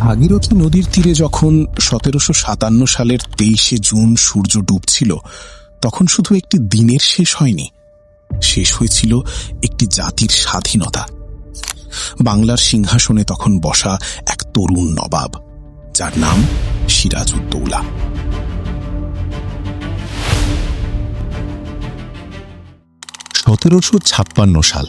ভাগীরথী নদীর তীরে যখন 1757 সালের 23শে জুন সূর্য ডুবছিল, তখন শুধু একটি দিনের শেষ হয়নি, শেষ হয়েছিল একটি জাতির স্বাধীনতা। বাংলার সিংহাসনে তখন বসা এক তরুণ নবাব, যার নাম সিরাজউদ্দৌলা। সাল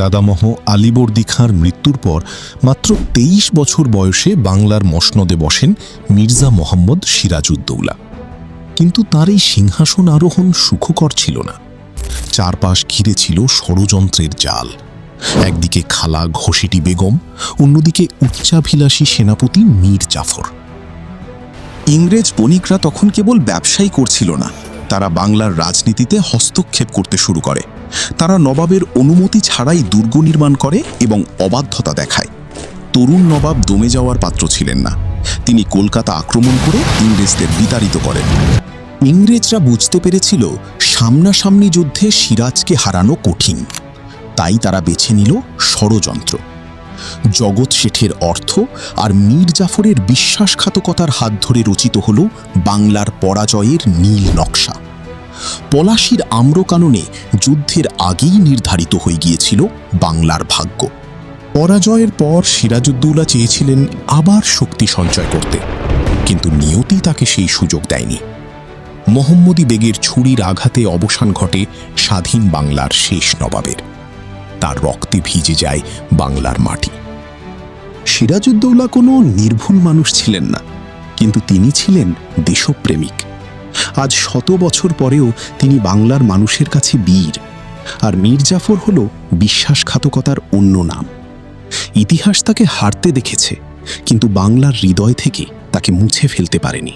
দাদামহ আলীবর্দী খাঁর মৃত্যুর পর মাত্র 23 বছর বয়সে বাংলার মসনদে বসেন মির্জা মোহাম্মদ সিরাজউদ্দৌলা। কিন্তু তার এই সিংহাসন আরোহণ সুখকর ছিল না। চারপাশ ঘিরে ছিল ষড়যন্ত্রের জাল। একদিকে খালা ঘসেটি বেগম, অন্যদিকে উচ্চাভিলাষী সেনাপতি মীর জাফর। ইংরেজ বণিকরা তখন কেবল ব্যবসায়ী করছিল না, তারা বাংলার রাজনীতিতে হস্তক্ষেপ করতে শুরু করে। তারা নবাবের অনুমতি ছাড়াই দুর্গ নির্মাণ করে এবং অবাধ্যতা দেখায়। তরুণ নবাব দমে যাওয়ার পাত্র ছিলেন না। তিনি কলকাতা আক্রমণ করে ইংরেজদের বিতাড়িত করেন। ইংরেজরা বুঝতে পেরেছিল সামনাসামনি যুদ্ধে সিরাজকে হারানো কঠিন, তাই তারা বেছে নিল ষড়যন্ত্র। জগৎ শেঠের অর্থ আর মীর জাফরের বিশ্বাসঘাতকতার হাত ধরে রচিত হল বাংলার পরাজয়ের নীল নকশা। পলাশীর আম্রকাননে যুদ্ধের আগেই নির্ধারিত হয়ে গিয়েছিল বাংলার ভাগ্য। পরাজয়ের পর সিরাজউদ্দৌলা চেয়েছিলেন আবার শক্তি সঞ্চয় করতে, কিন্তু নিয়তি তাকে সেই সুযোগ দেয়নি। মোহাম্মদী বেগের ছুরির আঘাতে অবসান ঘটে স্বাধীন বাংলার শেষ নবাবের। তার রক্তে ভিজে যায় বাংলার মাটি। সিরাজউদ্দৌলা কোনো নির্ভুল মানুষ ছিলেন না, কিন্তু তিনি ছিলেন দেশপ্রেমিক। আজ 100 বছর পরেও তিনি বাংলার মানুষের কাছে বীর, আর মীর জাফর হল বিশ্বাসঘাতকতার অন্য নাম। ইতিহাস তাকে হারতে দেখেছে, কিন্তু বাংলার হৃদয় থেকে তাকে মুছে ফেলতে পারেনি।